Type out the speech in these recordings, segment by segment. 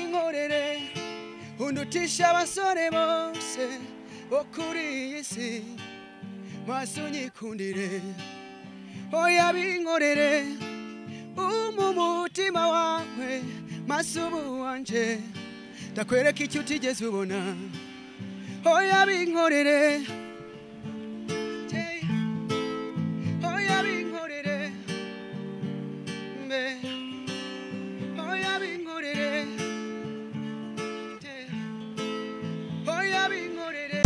binkorere undutisha abasore bose bo kuri iyi si maso unyikundire oya binkorere umutima wawe maso ubu wanje ndakwereka icyo utigeze ubona oya binkorere oya binkorere oya binkorere oya binkorere.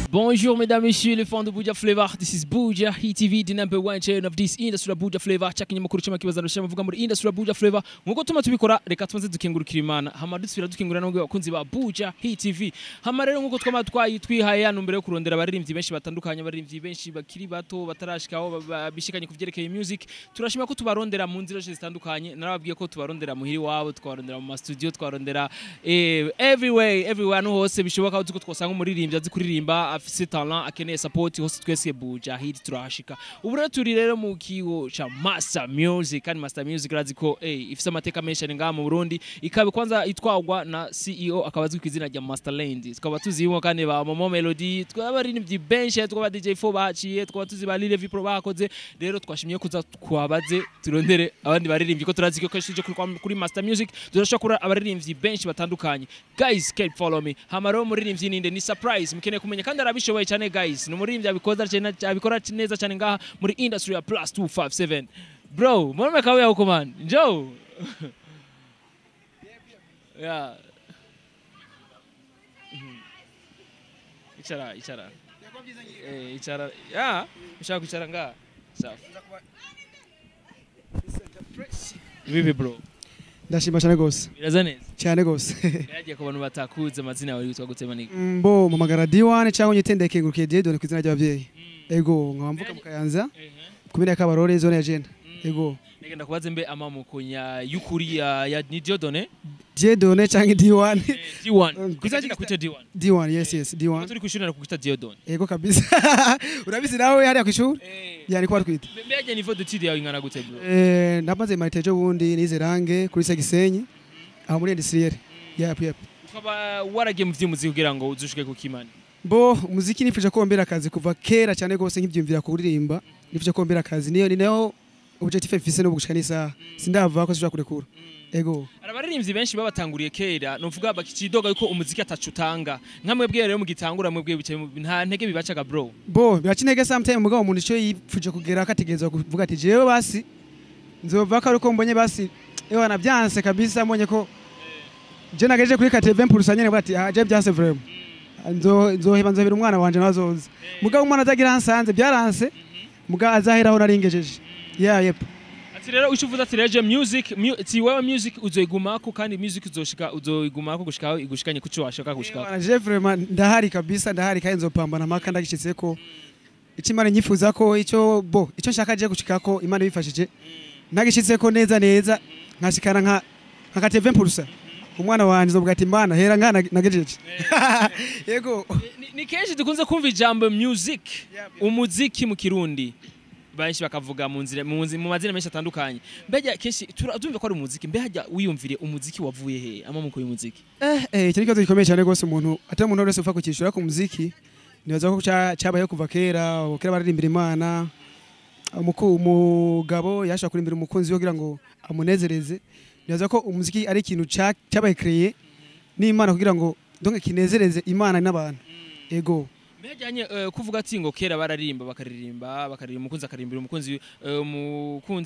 Bonjour mesdames et messieurs les fans de Buja Flavor. This is Buja Hit TV, the number one channel of this industry of Buja Flavor. Chakini makuru chama kibazano shama vuga muri industry of Buja Flavor. Nkuko tuma tubikora reka tubanze dukengurukira Imana. Hama dusubira dukengurana n'ubwo bakunzi ba Buja Hit TV. Hama rero nkuko twama twihaye hano mbere yo kurondera abaririmbyi benshi batandukanye, abaririmbyi benshi bakiri bato batarashikaho bishikanye kuvyerekeye music. Turashima ko tubarondera mu nzira zitandukanye. Narababwiye ko tubarondera muhiri wabo, twarondera mu studio, twarondera everywhere no hose bishoboka uko twosanga umuririmbyi azi kuririmba afise talent akeneye support hose twese Buja Hit turashika. Ubu rero turi rero mu kigo cha Master Music, kandi Master Music razi ko ifise amateka menshi ngaha mu Burundi, ikabe kwanza itwagwa na CEO akabazwi ku izina rya Masterland. Tukaba tuziho kandi ba Momo Melody, twabaririmbyi benshi, twaba DJ 4 bahaciye, twaba tuzi ba Lil V Pro bakoze. Rero twashimye kuza kwabaze turondere abandi baririmbyi ko turazi ko kashije kuri Master Music turashaka abaririmbyi benshi batandukanye. Guys, keep follow me. Hamaro muririmbyi ninde ni surprise mukene kumenya kandi arabishoboye cyane guys. Numuririmbyi abikora neza cyane ngaha muri industry ya plus 257. Bro, mbona kawe yako man? Njoo. Yeah. Ichara. Ichara. Yeah. Ushaka kuchara ngaha. Safi. Vipi bro? Ndashima cyane gose. Biraza neza. Cyane gose. Yagiye ku bantu batakuze amazina yawe yitwa gute manika? Mbo mumagara D1 cyangwa nyitendeke ngurukiye Diedone kwizina ry'abavyeyi. Ego nkamvuka mu Kayanza. Kumenya kabarore zone ya Jenda. Ego. Nigenda kubaza mbe amamukonya yukuri ya Diedone? Diedone cyangwa D1. D1. Kuzagenda kwita D1. D1 yes D1. Turi kwishura kukwita Diedone. Ego kabisa. Urabizi nawe hariya kwishura? Yani kwa twita. Mbeje niveau de tide yawe ingana gute bro? Ndamaze maritejo bundi nize range kuri Gisenyi. Aho muri industriel. Yep. Ukaba waragiye mu vy'umuziki kugira ngo uzushike ku Kimani? Bo umuziki nifuje ko mbera akazi kuva kera cyane gose nk'ivyumvira kuririmba. Nifuje ko mbera akazi niyo niho objectif mfise no gushika nisa. Sindava ko sija kurekura. Ego. Arabaririmbyi benshi babatanguriye kera novuga bakicidoga yuko umuziki atacutanga. Nkamwebwe rero mugitangura mwebwe bicaye nta ntege bibacaga bro. Bo biracinege sometime mugabo umuntu cyo yifuje kugera akategeza kuvuga ati jewe basi nzova ko ariko mbonye basi ewa nabyanse kabisa mbonye ko je nageje kuri 80% nyene bati je byanse vraiment. Nzoheba nzobera umwana wanje nazoza. Mugabo umwana azagira hansanze byaranse mugabo azaheraho naringejeje. Yep. Rero ucuvuza ati reje music ti wewe music uzoigumako kandi music uzoigumako gushikaho igushikanye kuco washaka gushikaho. Bana je vraiment ndahari kabisa ndahari kandi nzopambana maka ndagishitse ko ikimana nyifuza ko ico nshaka je gushikako Imana bifashije nagishitse ko neza nkashikana nka 80%. Umwana wanje zobwa ati Imana hera ngana nagejeje. Yego. Ni kenshi dukunze kumva ijambo music umuziki mu Kirundi. Banshi bakavuga mu mazina menshi atandukanye. Mbega kenshi turazumva ko ari umuziki. Mbe hajya wiyumvire umuziki wavuye he amamuko y'umuziki? Icyo kibazo gikomeye cyane gose umuntu atari umuntu wese ufa kukishura ku muziki. Nibaza ko cyabaye kuva kera baririmbira Imana. Umugabo yashaka kurimbira umukunzi we kugira ngo amunezereze. Nibaza ko umuziki ari ikintu cyabaye créé n'Imana kugira ngo donc kinezereze Imana n'abantu. Ego. Mbejanye kuvuga ati ngo kera bararirimba bakaririmba umukunzi akarimbira umukunzi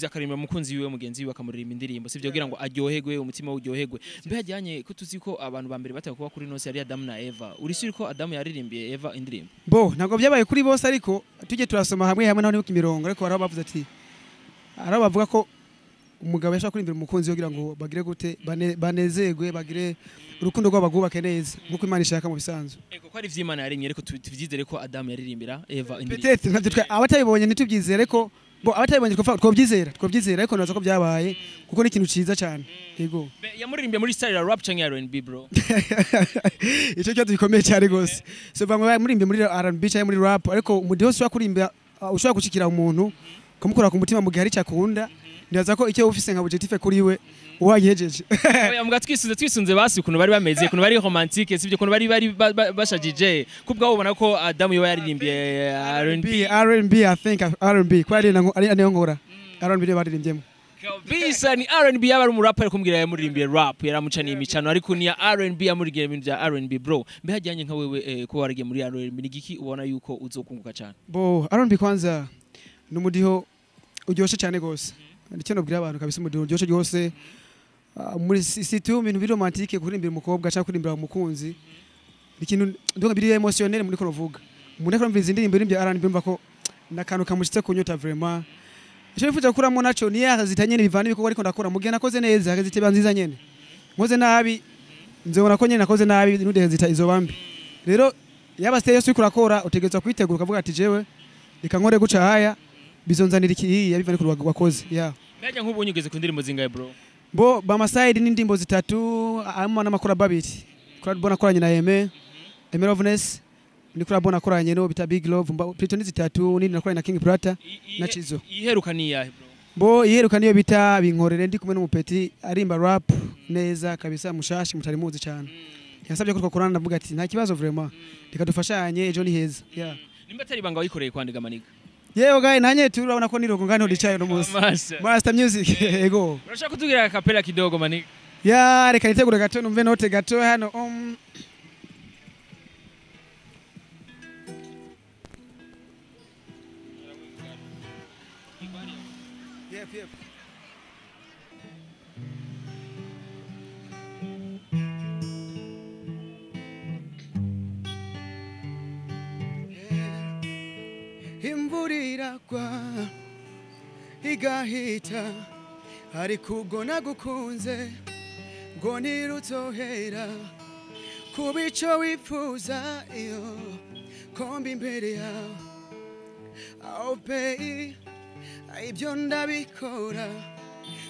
akarimbira umukunzi wiwe mugenzi wiwe akamuririmba indirimbo sivyo kugira ngo aryoherwe umutima uryoherwe. Mbejanye ko tuzi ko abantu bambere bataka kuba kuri nose yari Adam na Eva. Urisuri ko Adam yaririmbiye Eva indirimbo? Bo ntabwo byabaye kuri bose ariko tujye turasoma hamwe naho ni ku mirongo ariko baraho bavuze ati arabavuga ko umugabo yashaka kurimbira umukunzi we kugira ngo bagire gute banezerwe bagire urukundo rw'abagubake neza nkuko Imana ishaka mu bisanzwe. Ego ko ari vy'Imana yaremye ariko tuvyizere ko Adam yaririmbira Eva indirimbo. Peut-être ntabyo abatabibonye ntitubyizere ko abatabibonye twobyizera ariko nazo ko byabaye kuko ni ikintu ciza cyane. Ego. Yamuririmbiye muri style ya rap cyangwa R&B bro? Icyo cyo gikomeye cyane gose. So bamwe muririmbiye muri R&B cyangwa muri rap ariko umudiho ushaka kuririmba ushaka gushikira umuntu kumukora ku mutima mu gihe ari cyakunda ndaza ko icyo ufise nka objectif kuri we wagihejeje oya mbwa twisunze basi ukuntu bari bameze ukuntu bari romantique sivyo ukuntu bari bashajije kubwa ubona ko Adam yo yaririmbiye R&B I think R&B kwari ari nkora R&B baririmbyemo bisa ni R&B yaba ari umurapper kumbwira yamurimbiye rap yaramucaniye imicano ariko ni R&B yamurigiye ibintu bya R&B bro mbe hajyanye nka wewe ko waragiye muri R&B ni giki ubona yuko uzokunguka cyane bo R&B kwanza numudiho uryoshe cyane gose ndicyo nobwira abantu kabisa umudiho uryoshe gose muri situ ibintu biri romantique kurimbira umukobwa cyangwa kurimbira umukunzi ikintu ndonga biri emotionnel muri ko novuga umuntu akora mviza indirimbo iri bya R&B mva ko nakantu kamushitse kunyota vraiment icyo bifuza kuramo naco ni yazitanye n'ibivana biko ariko ndakora mugihe nakoze neza akaziteba nziza nyene nkoze nabi nzobona ko nyene nakoze nabi nude zita izobambi rero yaba stay yo kurakora utegezwa kwitegura ukavuga ati jewe reka nkore guca haya bizonzanira iki yabivana ku wakoze yeah Mbega nk'ubu unyugeze ku ndirimbo zingaye bro bo bama side n'indimbo zitatu ama n'amakora babiri kurabona koranye na Aime Loveness ni kurabona koranye no bita Big Love Plutoni zitatu nindi nakoranye na King Prata na Chizo iheruka ni yahe bro bo iheruka niyo bita binkorere ndi kumwe n'umupeti arimba rap neza kabisa mushashi mutari muzi cyane yasabye ko twakorana ndavuga ati nta kibazo vraiment reka dufashanye ejo ni heza yeah nimba atari banga wayikoreye kwandika maniga yewe gaye nanye turabona ko nirogo ngane ndicaye no muzi Master Music ego urashaka kutugira kapela kidogo maniga ya reka nitegure gato numve note gato hano Yep. Imvurira kwa igahita ariko ubwo nagukunze ngo nirutsohera kubico wifuza iyo kombi imbere yawe aho pay ibyo ndabikora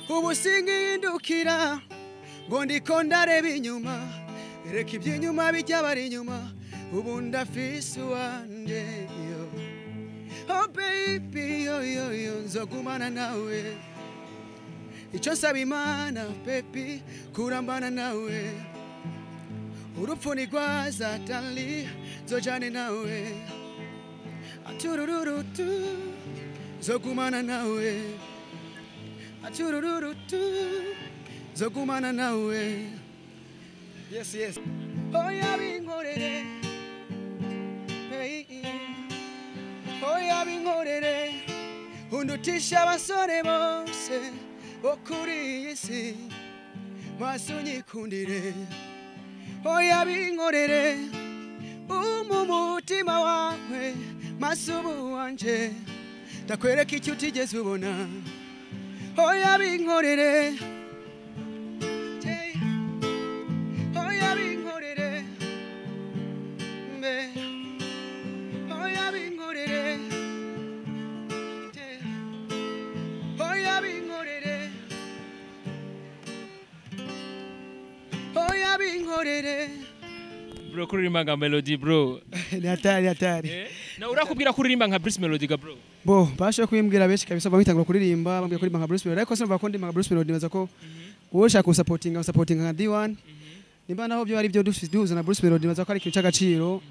ubu singindukira ngo ndiko ndareba inyuma reka iby'inyuma bijya bari inyuma ubu ndafise wanje oh baby yo nzogumana nawe icyo nsaba Imana baby kurambana nawe urupfu nigwaza tali nzojane nawe aturururutu zogumana nawe aturururutu zogumana nawe yes oya binkorere oya binkorere undutisha abasore bose bo kuri iyi si maso unyikundire oya binkorere umutima wawe maso ubu wanje ndakwereka icyo utigeze ubona oya binkorere oya binkorere mbe oya binkorere oya binkorere oya binkorere bro kuririmba nka Melody bro ni hatari na urakubwira kuririmba nka Bruce Melody ga bro bo basho kwimbwira benshi kabisa bamwitangura kuririmba bambwira kuririmba nka Bruce Melody ariko sinumva ko ndimba nka Bruce Melody neza ko wowe ushaka supporting nka D1 nimba naho byo ari byo duhuza na Bruce Melody neza ko ari ikintu cy'agaciro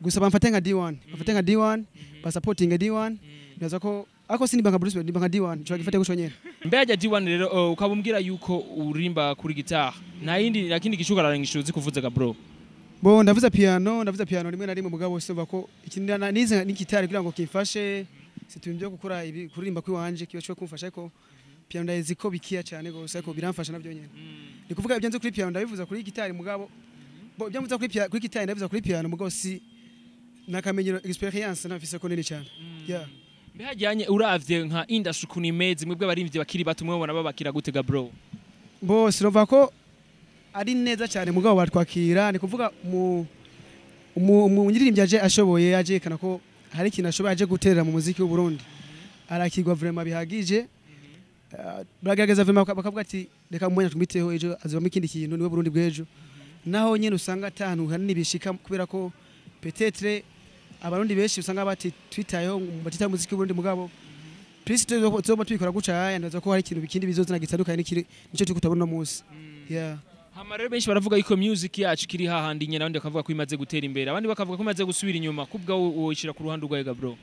gusa bamfate nka D1 basupporting D1 neza ko ako sinimba nka Bruce Melody nka D1 cyo gifate gushonyera mbe ajya D1 rero ukabumbwira yuko urimba kuri guitar na yindi nakindi gicukara ngishuzi kuvuza ga bro bo ndavuza piano rimwe na rimwe mugabo simba ko ikindi nize n'igitari kugira ngo kimfashe situmbye gukora ibi kuririmba kwiwanje kiyo cyo kumfasha ko piano ndayizi ko bikiya cyane gose ko biramfasha nabyo nyene ni kuvuga ibyo nzi kuri piano ndabivuza kuri gitari mugabo bo ibyo mvuza kuri gitari ndabivuza kuri piano mugabo si nakamenyero experience nafise ko nini cyane yeah mbe hajyanye uravye nka industry kunimeze mwebwe barimvye bakiri batumwe babona babakira gutega bro bo sinova ko ari neza cyane mugabo batwakira ni kuvuga mu nyiririmbye aje ashoboye ajekana ko hari ikintu ashoboye aje guterera mu muziki w'u Burundi arakigwa vraiment bihagije baragaragaza vraiment bakavuga ati reka mwanya tumiteho ejo azobamo ikindi kintu niwe Burundi bw'ejo naho nyine usanga atanu hanini bishika kubera ko peut-être abarundi benshi usanga bati twitayeho mu batita muziki w'u Burundi mugabo Twese tuzoba tubikora guca ndaza ko hari ikintu bikindi bizozana gitandukanye nico tukutabona munsi. Yeah. Hama rero benshi baravuga yuko music yacu kiri hahandi nyene abandi bakavuga ko imaze gutera imbere abandi bakavuga ko imaze gusubira inyuma kubwa wowe ishira ku ruhande rwawe bro.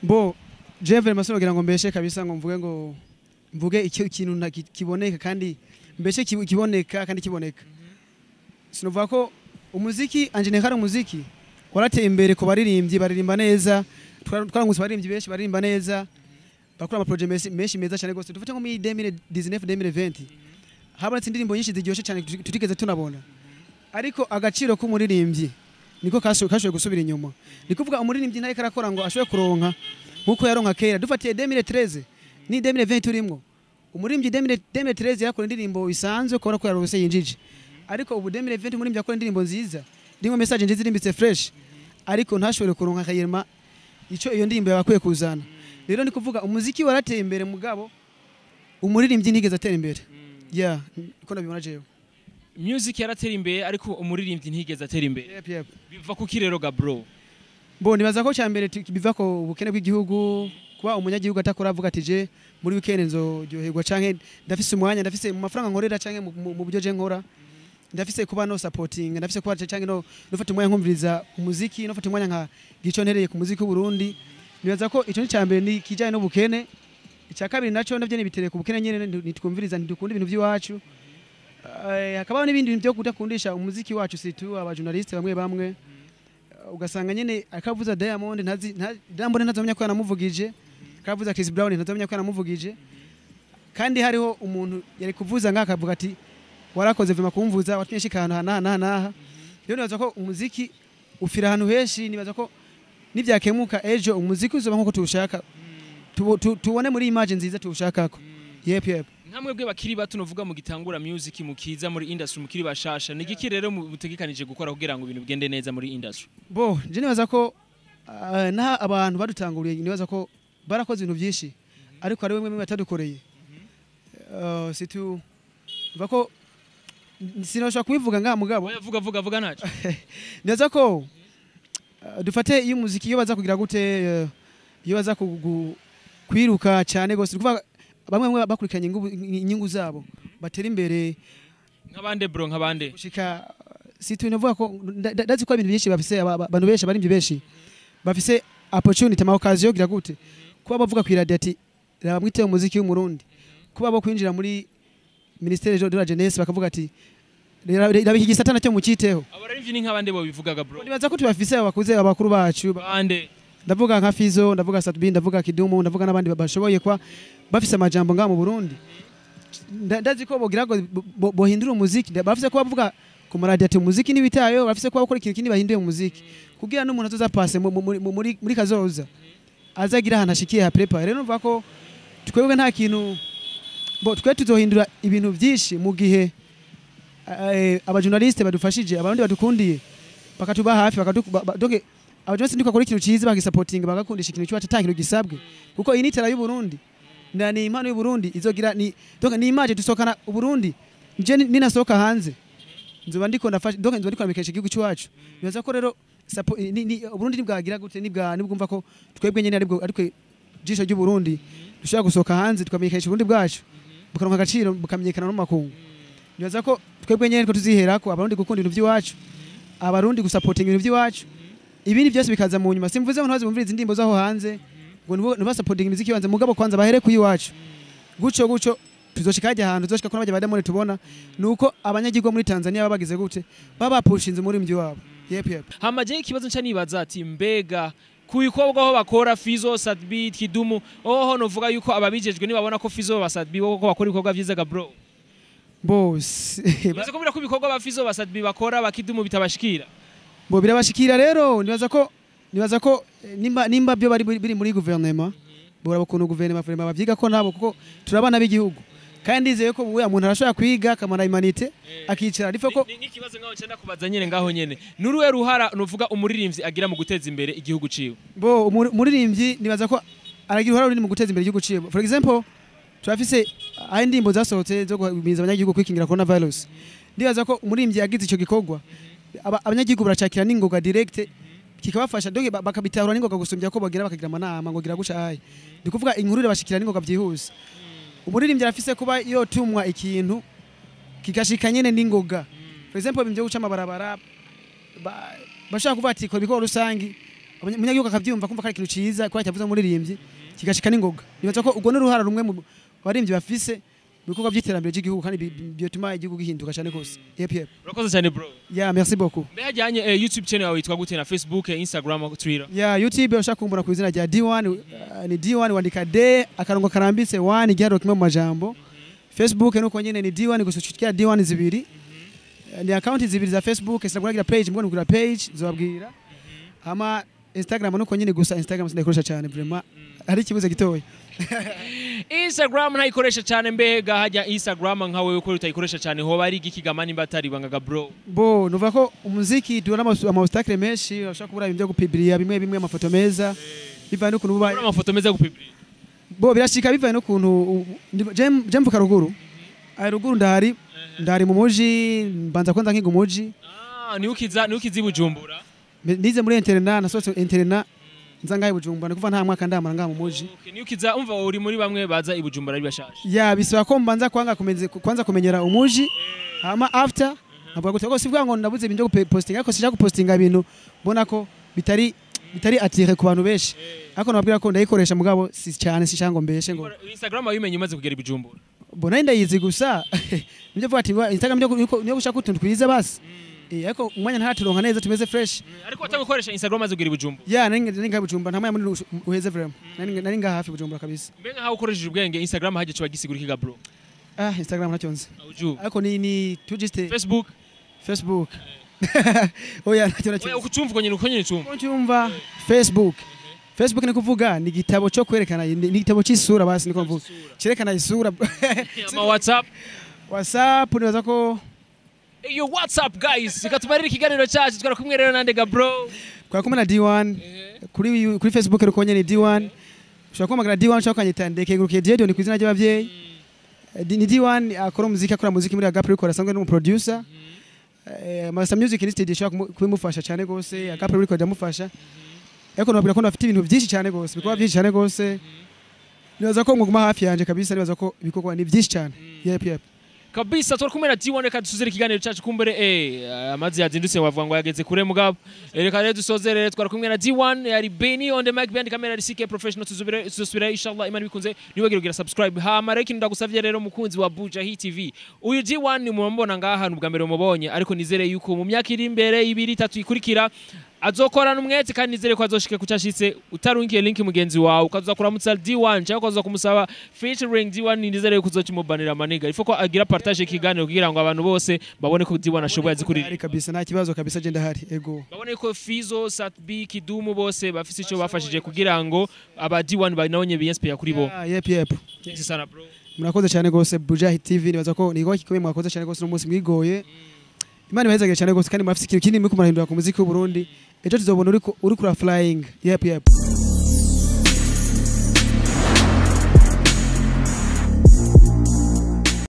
Bo Jeff Masomo gira ngo mbeshe kabisa ngo mvuge ikintu kiboneka kandi mbeshe kiboneka kandi kiboneka. Sinovuga ko umuziki anjenekara umuziki warateye imbere ko baririmbyi baririmba neza twaranguse baririmbyi benshi baririmba neza bakora ama project menshi meza cyane gose dufite nko muri 2019 2020 habonetse indirimbo nyinshi ziryoshe cyane tutigeze tunabona ariko agaciro k'umuririmbyi niko kashoboye gusubira inyuma nikuvuga umuririmbyi ntaye karakora ngo ashoboye kuronka nkuko yaronka kera dufatiye 2013 ni 2020 turimo umuririmbyi 2013 yakora indirimbo isanzwe kubona ko yarose yinjije ariko ubu 2020 umuririmbyi yakora indirimbo nziza ndimo message nziza irimbitse fresh ariko ntashobore kuronka kayirma ico iyo ndirimbo yakwiye kuzana rero ni kuvuga umuziki warateye imbere mugabo umuririmbyi ntigeze atera imbere yeah uko nabibona jewe music yaratera imbere ariko umuririmbyi ntigeze atera imbere yep. biva ku kirero ga bro bo nibaza ko cyambere biva ko ubukene bw'igihugu kuba umunyagihugu atakora avuga ati je muri weekend nzoryoherwa canke ndafise umwanya ndafise mu mafaranga nkorera canke mu buryo je nkora ndafise kuba no supporting ndafise kuba canke no nufata umwanya nkumviriza umuziki nufata umwanya nka gico ntereye ku muziki w'Uburundi nibaza ko ico ni cyambere ni kijanye no bukene icya kabiri naco ndavye nibitereye ku bukene nyene nitwumviriza ndikunda ibintu by'iwacu hakabaho n'ibindi bintu byo kudakundisha umuziki wacu situ aba journaliste bamwe ugasanga nyene akavuza Diamond Diamond ntazomenya ko yanamuvugije akavuza Chris Brown ntazomenya ko yanamuvugije kandi hariho umuntu yari kuvuza ngakavuga ati warakoze vima kumvuza watwinshi kantu hana rero nibaza ko umuziki ufira ahantu heshi nibaza ko nivyakemuka ejo umuziki uzoba nkuko tuwushaka tubone muri image nziza tuwushakako yep nkamwe bwe bakiri bato novuga mu gitangura music mukiza muri industry mukiri bashasha nigiki rero mutegekanije gukora kugira ngo ibintu bigende neza muri industry bo je nibaza ko na abantu badutanguriye nibaza ko barakoze ibintu byinshi ariko ari bimwe batadukoreye situ bako sinoshaka kubivuga nga mugabo vuga naco nibaza ko dufate iyo muziki iyo baza kugira gute iyo baza kwiruka cyane gose kuvuga bamwe bakurikanye inyungu zabo batera imbere nk'abande bro nk'abande ushika situ novuga ko ndazi ko ibintu byinshi bafise abantu benshi bari byinshi bafise opportunity ma occasion gira gute kuba bavuga ku radio ati ramwite umuziki w'umurundi kuba bo kwinjira muri ministere de la jeunesse bakavuga ati rabiki gisatana cyo mukiteho abarivyi ni nk'abande bo bivugaga bro nibaza ko tubafise abakuze abakuru bacu bande ndavuga nka Fizo ndavuga Satbi ndavuga Kidumu ndavuga nabandi bashoboye kwa bafise amajambo nga mu Burundi ndazi ko bogira ngo bohindura umuziki bafise ko bavuga ku radio ati umuziki ni bitayo bafise ko bakora ikintu kindi bahinduye umuziki kugira n'umuntu azoza passe muri kazoza azagira hana shikiye ha prepare rero numva ko twebwe nta kintu bo twe tuzohindura ibintu byinshi mu gihe aba journaliste badufashije abandi badukundiye bakatuba hafi doke abajonsi ndiko akora ikintu cyiza bagisupporting bagakundisha ikintu cyo atatangiro gisabwe kuko iyi nitera y'u Burundi ni impano y'u Burundi izogira doke ni image dusokana u Burundi nje ninasoka hanze nzoba ndiko ndafasha doke nzoba ndiko namikesha igihugu cyacu bibaza ko rero u Burundi nibwagira gute nibwumva ko twebwe nyene ariko jisho ry'u Burundi dushaka gusoka hanze tukamikesha Burundi bwacu bukaronka agaciro bukamenyekana no makungu bibaza ko twebwe nyene ko tuziherako abarundi gukunda ibintu by'iwacu abarundi gusupporting ibintu by'iwacu ibindi byose bikaza mu nyuma simvuze ngo ntazi bumviriza indimbo zaho hanze ngo niba supporting imiziki wanze mugabo kwanza bahere kuyiwacu guco tuzoshika hajya ahantu tuzoshika ko n'abajya Diamond tubona nuko abanyagirwa muri Tanzania babagize gute baba pushinze muri mji wabo yep hamaje ikibazo nca nibaza ati mbega kuyikobwa aho bakora Fizo Satbi Kidumu oho novuga yuko ababijejwe nibabona ko Fizo Satbi ko bakora ibikorwa vyiza ga bro boss bibaza ko birako ibikorwa ba Fizo Satbi bakora bakidumu bitabashikira bo birabashikira rero nibaza ko nimba byo biri muri gouvernement bora bakuntu gouvernement vraiment bavyiga ko nabo kuko turabana b'igihugu kandi izeye ko uya muntu arashobora kwiga kamara humanité akicara rifo ko n'ikibazo ngaho cyenda kubaza nyene ngaho nyene nuruwe ruhara nuvuga umuririmbyi agira mu guteza imbere igihugu ciwe bo umuririmbyi nibaza ko aragira uruhara runini mu guteza imbere igihugu ciwe for example turafise indimbo zasohotse zo guhimiza abanyagihugu kwikingira coronavirus ndibaza ko umuririmbyi yagize ico gikorwa abanyagihugu baracakira n'ingoga direct kikabafasha donc bakabitahura ningoga gusumbya ko bagira bakagira amanama ngo gira gucaye ndi kuvuga inkuru irabashikira ningoga byihuse umuririmbyi arafise kuba iyo tumwa ikintu kigashika nyene ningoga for example bimvye guca amabarabara bashaka kuvuga ati ko biko rusangi umunyagihugu akavyumva kumva kari ikintu ciza ko cyavuze umuririmbyi kigashika ningoga nibaza ko ubwo n'uruhara rumwe mu baririmbyi bafise bikorwa by'iterambere ry'igihugu kandi byotuma igihugu gihinduka cyane kose yep urakoze cyane bro merci beaucoup mbejanye YouTube channel yawe yitwa gute na Facebook Instagram Twitter YouTube ushaka kumbura ku izina rya D1 ni D1 wandika D akarongo karambitse 1 igiharo kimwe mu majambo Facebook nuko nyene ni D1 gusushikira D1 zibiri ni account zibiri za Facebook Instagram page mbona ngura page zobabwira ama Instagram nuko nyene gusa Instagram sindayikoresha cyane vraiment ari kibuze gitoya Instagram ntayikoresha cyane mbega hajya Instagram nka wewe ko utayikoresha cyane ho bari igikigama nimba atari bangaga bro bo nuva ko umuziki duona ama obstacle menshi bashaka kubura ibyo gupibiria bimwe amafoto meza bivanye n'ukuntu buba amafoto meza gupibiria bo birashika bivanye n'ukuntu je mvuka ruguru ari ruguru ndari mu muji mbanza kwanza nkiga umuji niukizi Bujumbura nize muri interna na soso interna nzangaye Bujumbura ndikuva nta mwaka ndamara nga mu muji niukiza umva uri muri bamwe baza ibujumbura ari bashashe bisaba ko mbanza kwanza kumenyera umuji hama after nabwo gutego sivwa ngo ndabuze ibintu byo posting ariko sija gupostinga ibintu mbona ko bitari atire ku bantu benshi ariko nababwira ko ndayikoresha mugabo si cyane si cyango mbeshe ngo Instagram ayimenye umaze kugera ibujumbura bona ndayizi gusa nibyo vuga ati Instagram niyo gushaka utuntu twiza basi ariko umwanya ntaturonka neza tumeze fresh ariko atagukoresha Instagram aze kugera ibujumbura nari nga Bujumbura nta mwanya muri uheze vraiment nari nga hafi Bujumbura kabisa mbenga hawo ukoresheje ubwenge Instagram haje cyo gisigura kiga bro Instagram nacyonze ariko ni tujiste Facebook oya nacyonze oya ukucumva nyine uko nyine cyumva Facebook ni kuvuga ni gitabo cyo kwerekana ni gitabo cy'isura basi niko mvuga cyerekana isura ama WhatsApp nibaza ko yo what's up guys ikatubarira ikiganiro cyacu twara kumwe rero nandega bro kwa kumwe na D1 kuri Facebook ruko nyene D1 ushaka kumagara D1 ushaka kanyita ndekengurukiye Diedion ku izina ry'abavyeyi ni D1 akora muziki muri Agapri Record asanzwe no producer Master Music Institute ishaka kubimufasha cyane gose Agapri Record yamufasha ariko nabwira ko afite ibintu byinshi cyane gose bikora byinshi cyane gose nibaza ko nguma hafi yanje kabisa nibaza ko bikorwa ni byinshi cyane yep kabisa twari na D1 reka dusozere ikiganiro cyacu kumbere amazi yazindutse wavuga ngo yageze kure mugabo reka rero dusozere twari na D1 yari Benny on the mic behind camera ari CK professional tuzosubira inshallah imana bikunze niwagire kugira subscribe ha mareki ndagusavye rero mukunzi wa Buja Hit TV uyu D1 ni mubona ngaha n'ubwa mbere mubonye ariko nizere yuko mu myaka iri imbere 2-3 ikurikira azokorana umwete kandi nizere ko azoshike kucashitse utarungiye link mugenzi wawe ukaza kuramutsa D1 cyangwa ukaza kumusaba featuring D1 nizere ko uzokimubanira maniga ifo ko agira partage ikiganiro kugira ngo abantu bose babone ko D1 ashoboye azikurira kabisa nta kibazo kabisa je ndahari ego babone ko Fizo Satbi Kidumu bose bafise ico bafashije kugira ngo aba D1 banonye biyinspire kuri bo yep sana bro murakoze cyane gose Buja Hit TV nibaza ko niko kikomeye mwakoze cyane gose no munsi mwigoye Imana ibahezagire cyane gose kandi mwafise ikintu kinini muri kumarahindura ku muziki w'u Burundi ejo tuzobona uri kura flying yep